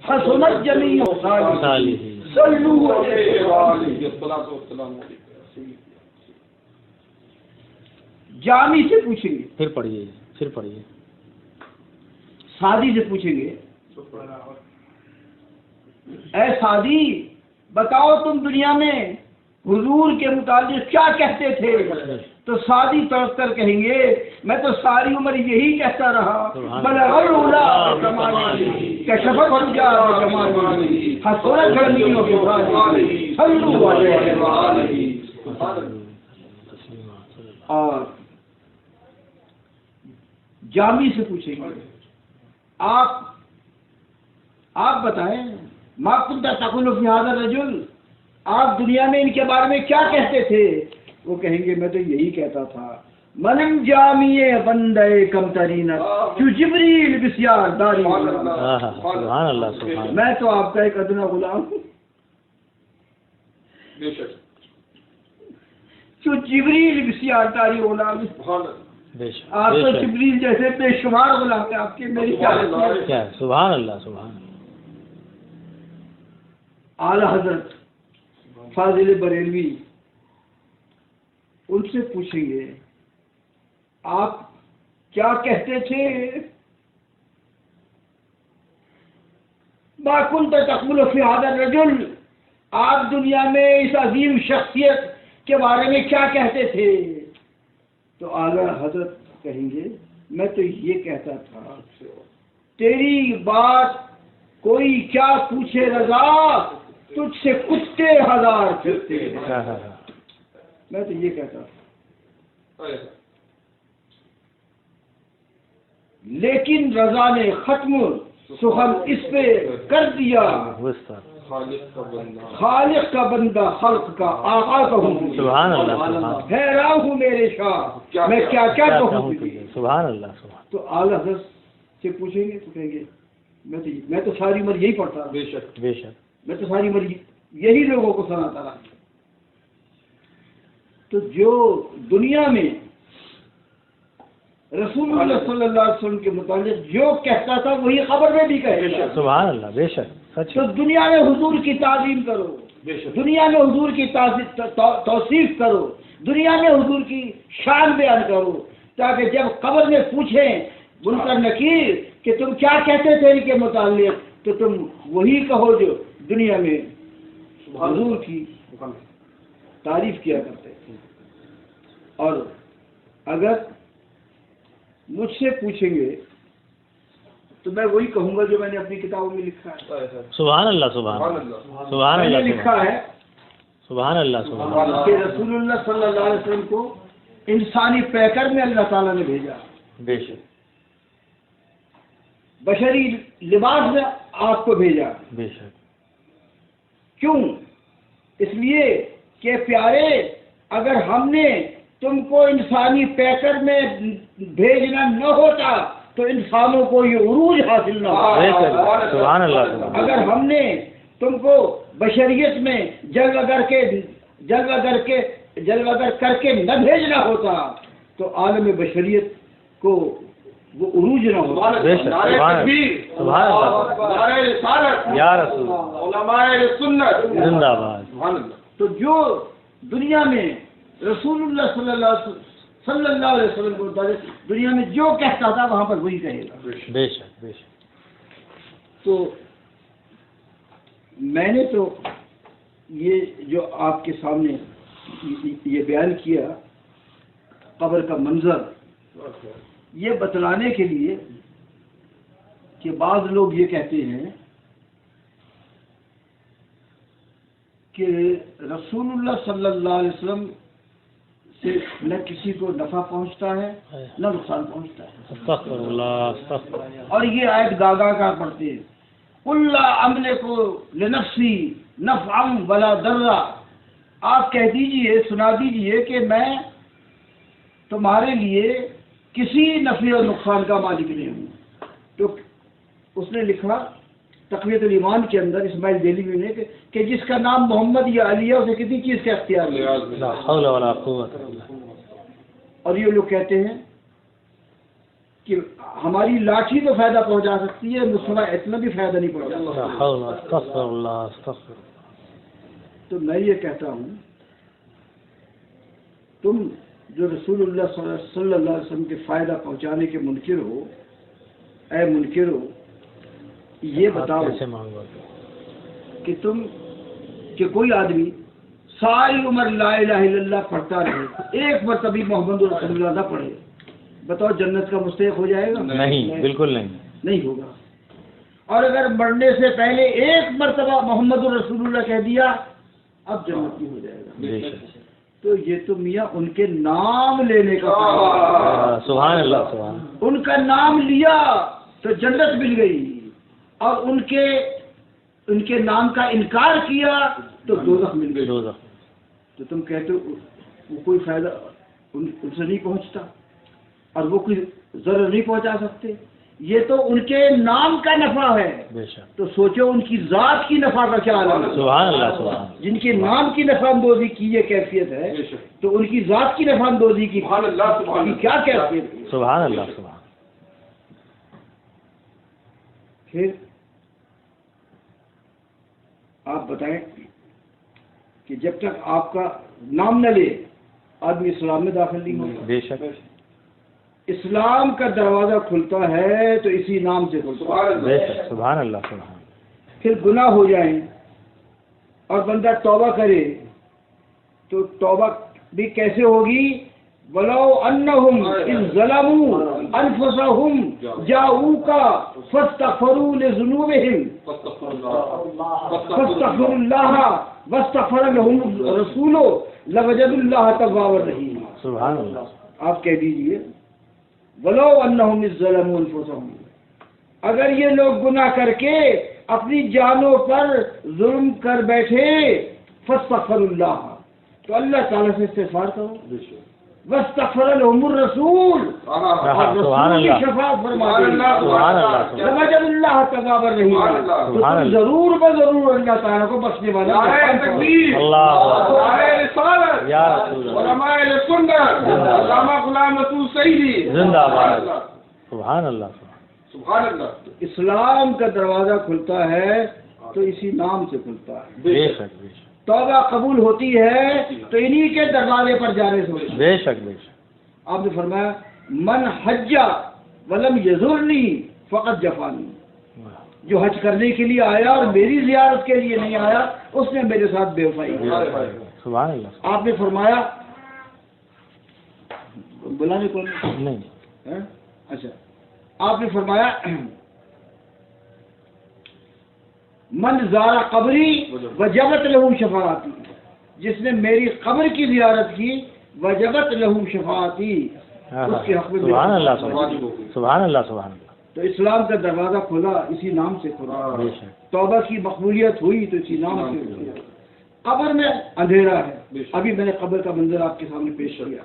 حسنت جمیع صالحہ صلو علیہ وسلم۔ جامی سے پوچھیں گے، پھر پڑھیے سعدی سے پوچھیں گے، اے سعدی بتاؤ تم دنیا میں حضور کے متعلق کیا کہتے تھے؟ تو سعدی طرف کر کہیں گے میں تو ساری عمر یہی کہتا رہا، بلغ العلا بکمالی کشف الحجا بجمالی حسنت جمیع صالحہ صلو علیہ وسلم۔ اور جامی سے پوچھیں گے آپ بتائیں ما کنت تقول فی ھذا الرجل، آپ دنیا میں ان کے بارے میں کیا کہتے تھے؟ وہ کہیں گے میں تو یہی کہتا تھا منم جامی بندے کم ترین جو جبریل بسیار داری، سبحان اللہ، میں تو آپ کا ایک ادنا غلام ہوں جو جبریل بسیار داری غلام، آپ تو جبریل جیسے بے شمار غلام ہیں آپ کے، میری کیا؟ سبحان اللہ۔ اعلی حضرت فاضل بریلوی ان سے پوچھیں گے آپ کیا کہتے تھے؟ ما کنت تقول فی ھذا الرجل، آپ دنیا میں اس عظیم شخصیت کے بارے میں کیا کہتے تھے؟ تو اعلی حضرت کہیں گے میں تو یہ کہتا تھا تیری بات کوئی کیا پوچھے رضا، تجھ سے کتے ہزار پھرتے ہیں، میں تو یہ کہتا تھا۔ لیکن رضا نے ختم سخن اس پہ کر دیا، خالق کا بندہ خلق کا آقا کہوں، سبحان اللہ، حیران ہوں میرے شاہ میں کیا کیا کہوں۔ سبحان اللہ۔ تو اعلی حضرت سے پوچھیں گے تو کہیں گے میں تو ساری عمر یہی پڑھتا رہا، بے شک میں تو ساری عمر یہی لوگوں کو سناتا رہا۔ تو جو دنیا میں رسول اللہ صلی اللہ علیہ وسلم کے متعلق جو کہتا تھا وہی خبر میں بھی کہے گا۔ سبحان اللہ، بے شک سچ۔ تو دنیا میں حضور کی تعظیم کرو، دنیا میں حضور کی توصیف کرو، دنیا میں حضور کی شان بیان کرو، تاکہ جب قبر میں پوچھیں منکر نکیر کہ تم کیا کہتے تھے ان کے متعلق تو تم وہی کہو جو دنیا میں حضور کی تعریف کیا کرتے تھے۔ اور اگر مجھ سے پوچھیں گے تو میں وہی کہوں گا جو میں نے اپنی کتابوں میں لکھا ہے۔ سبحان اللہ، سبحان اللہ، میں نے لکھا ہے سبحان اللہ، کہ رسول اللہ صلی اللہ علیہ وسلم کو انسانی پیکر میں اللہ تعالیٰ نے بھیجا، بے شک بشری لباس میں آپ کو بھیجا۔ بے شک کیوں؟ اس لیے کہ پیارے اگر ہم نے تم کو انسانی پیکر میں بھیجنا نہ ہوتا تو انسانوں کو یہ عروج حاصل نہ ہوتا۔ سبحان اللہ، اگر ہم نے تم کو بشریت میں جلوہ گر کر کے نہ بھیجنا ہوتا تو عالم بشریت کو وہ عروج نہ ہوتا۔ بے شک سبحان اللہ، یا رسول علماء سنت زندہ باد۔ تو جو دنیا میں رسول اللہ صلی اللہ علیہ وسلم کو دنیا میں جو کہتا تھا وہاں پر وہی کہے گا۔ بے شک بے شک۔ تو میں نے تو یہ جو آپ کے سامنے یہ بیان کیا قبر کا منظر، یہ بتلانے کے لیے کہ بعض لوگ یہ کہتے ہیں کہ رسول اللہ صلی اللہ علیہ وسلم سے نہ کسی کو نفع پہنچتا ہے نہ نقصان پہنچتا ہے۔ استغفر اللہ، استغفر اللہ۔ اور یہ آیت گاگا کا پڑھتے ہیں قل لا املک لنفسی نفعا ولا ضرا، آپ کہہ دیجئے، سنا دیجئے کہ میں تمہارے لیے کسی نفع اور نقصان کا مالک نہیں ہوں۔ تو اس نے لکھا تقویت الایمان کے اندر اسماعیل دہلوی نے کہ جس کا نام محمد یا علی ہے اسے کسی چیز کا اختیار نہیں۔ لا حول ولا قوت الا باللہ۔ اور یہ لوگ کہتے ہیں کہ ہماری لاٹھی تو فائدہ پہنچا سکتی ہے، مصطفیٰ اتنا بھی فائدہ نہیں پہنچا سکتا۔ تو میں یہ کہتا ہوں، تم جو رسول اللہ صلی اللہ علیہ وسلم کے فائدہ پہنچانے کے منکر ہو، اے منکر ہو، یہ بتاؤ کہ کوئی آدمی ساری عمر لا الہ الا اللہ پڑھتا رہے، ایک مرتبہ محمد رسول اللہ نہ پڑھے، بتاؤ جنت کا مستحق ہو جائے گا؟ نہیں، بالکل نہیں ہوگا۔ اور اگر مرنے سے پہلے ایک مرتبہ محمد رسول اللہ کہہ دیا، اب جنت ہو جائے گا۔ تو یہ تو میاں ان کے نام لینے کا، سبحان اللہ، سبحان، ان کا نام لیا تو جنت مل گئی، اور ان کے نام کا انکار کیا تو دوزخ مل گئی۔ تو تم کہتے ہو وہ کوئی فائدہ ان سے نہیں پہنچتا، اور وہ کوئی ضرر نہیں پہنچا سکتے، یہ تو ان کے نام کا نفع ہے۔ تو سوچو ان کی ذات کی نفع کا کیا عالم ہے؟ سبحان اللہ، سبحان، جن کے نام کی نفع اندوزی کی یہ کیفیت ہے، تو ان کی ذات کی نفع اندوزی کی کیا کیفیت ہے؟ سبحان اللہ، سبحان۔ پھر آپ بتائیں کہ جب تک آپ کا نام نہ لے آدمی اسلام میں داخل نہیں ہوگا۔ بے شک، اسلام کا دروازہ کھلتا ہے تو اسی نام سے کھلتا ہے۔ بے شک، سبحان اللہ، سبحان۔ پھر گناہ ہو جائیں اور بندہ توبہ کرے تو توبہ بھی کیسے ہوگی؟ وَلَوْ أَنَّهُمْ إِذْ ظَلَمُوا أَنفُسَهُمْ جَاءُوكَ فَاسْتَغْفَرُوا لِذُنُوبِهِمْ فَاسْتَغْفِرُوا اللَّهَ وَاسْتَغْفَرَ لَهُمُ الرَّسُولُ لَوَجَدُوا اللَّهَ تَوَّابًا رَحِيمًا۔ سبحان اللہ، آپ کہہ دیجئے وَلَوْ أَنَّهُمْ إِذْ ظَلَمُوا أَنفُسَهُمْ، اگر یہ لوگ گناہ کر کے اپنی جانوں پر ظلم کر بیٹھے، فَاسْتَغْفَرُوا اللَّهَ، تو اللہ تعالیٰ سے استغفار کرو، وَاسْتَغْفَرَ لَهُمُ الرَّسُولُ، رسول کی شفاعت فرما دیں، لَوَجَدُوا اللَّهَ تَوَّابًا رَحِيمًا، تو تم ضرور بضرور اللہ تعالیٰ کو بخشنے والا یا رسول اللہ، زندہ باد، سبحان اللہ، سبحان اللہ۔ اسلام کا دروازہ کھلتا ہے تو اسی نام سے کھلتا ہے۔ بے شک، بے شک، توبہ قبول ہوتی ہے تو انہی کے دروازے پر جانے سے ہوتی ہے۔ بے شک، بے شک۔ آپ نے فرمایا من حج ولم یزرنی فقط جفانی، جو حج کرنے کے لیے آیا اور میری زیارت کے لیے نہیں آیا، اس نے میرے ساتھ بے وفائی کی۔ سبحان اللہ۔ آپ نے فرمایا بلانے کو نہیں، اچھا، آپ نے فرمایا من زار قبری وجبت لہو شفاعتی، جس نے میری قبر کی زیارت کی، وجبت لہو شفاعتی، اس کے حق میں سبحان اللہ، سبحان اللہ، سبحان اللہ۔ تو اسلام کا دروازہ کھلا اسی نام سے کھلا، بے شک، توبہ کی مقبولیت ہوئی تو اسی نام سے ہوئی۔ قبر میں اندھیرا ہے، ابھی میں نے قبر کا منظر آپ کے سامنے پیش کیا،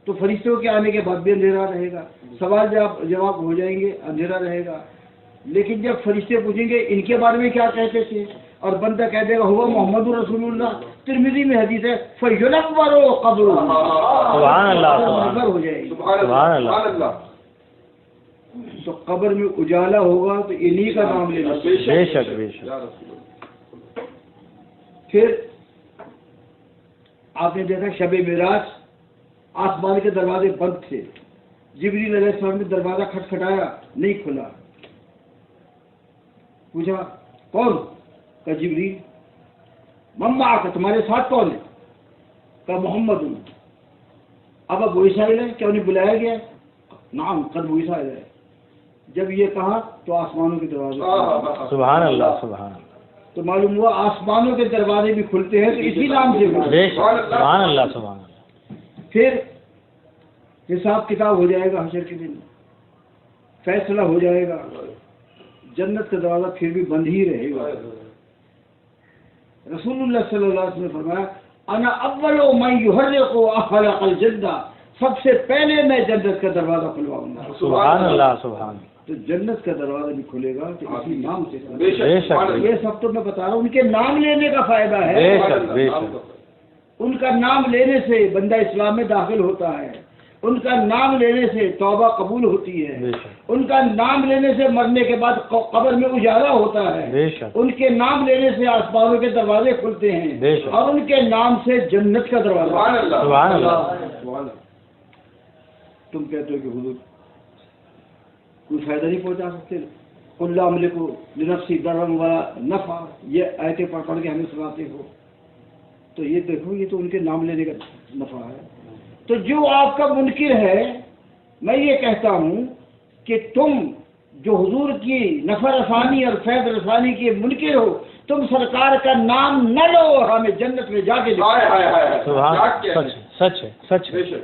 تو فرشتوں کے آنے کے بعد بھی اندھیرا رہے گا، سوال جواب ہو جائیں گے، اندھیرا رہے گا، لیکن جب فرشتے پوچھیں گے ان کے بارے میں کیا کہتے تھے، اور بندہ کہہ دے گا ہوا محمد رسول اللہ، ترمذی میں حدیث ہے فَيُنَوَّرُ قَبْرُهُ، سبحان اللہ، ہو جائے گی، سبحان اللہ، تو قبر میں اجالا ہوگا تو انہی کا نام لینا۔ بے شک، بے شک۔ پھر آپ نے دیکھا شب معراج آسمان کے دروازے بند تھے، جبریل علیہ السلام نے دروازہ کھٹکھٹایا، نہیں کھلا، پوچھا کون؟ کہ جبریل۔ مما کا تمہارے ساتھ کون ہے؟ کہ محمد ہوں۔ اب وہ عیسائی ہے، کیا انہیں بلایا گیا؟ نعم قد وہ عیسائی ہے۔ جب یہ کہا تو آسمانوں کے دروازے، سبحان اللہ، سبحان اللہ، تو معلوم ہوا آسمانوں کے دروازے بھی کھلتے ہیں تو اسی نام سے کھلتے بے ہیں۔ شک، سبحان اللہ، سبحان اللہ۔ پھر حساب کتاب ہو جائے گا، حشر کے دن فیصلہ ہو جائے گا، جنت کا دروازہ پھر بھی بند ہی رہے گا۔ رسول اللہ صلی اللہ علیہ وسلم نے فرمایا انا اول من یحرق اخلاق الجنہ، سب سے پہلے میں جنت کا دروازہ کھلواؤں گا۔ سبحان اللہ، سبحان اللہ۔ تو جنت کا دروازہ بھی کھلے گا تو اسی نام سے کھلے بے شک، گا۔ یہ سب تو میں بتا رہا ہوں ان کے نام لینے کا فائدہ بے ہے، شک، بے شک، ان کا نام لینے سے بندہ اسلام میں داخل ہوتا ہے، ان کا نام لینے سے توبہ قبول ہوتی ہے، ان کا نام لینے سے مرنے کے بعد قبر میں اجالا ہوتا ہے، ان کے نام لینے سے آسمانوں کے دروازے کھلتے ہیں، اور ان کے نام سے جنت کا دروازہ۔ سبحان اللہ۔ تم کہتے ہو کہ حضور کوئی فائدہ نہیں پہنچا سکتے، قل لا املک لنفسی ضرا ولا نفع، یہ آیتیں پڑھ پڑھ کے ہمیں سناتے ہو، تو یہ دیکھو یہ تو ان کے نام لینے کا نفع ہے۔ تو جو آپ کا منکر ہے، میں یہ کہتا ہوں کہ تم جو حضور کی نفع رسانی اور فیض رسانی کے منکر ہو، تم سرکار کا نام نہ لو، ہمیں جنت میں جا کے سچ ہے، سچ ہے۔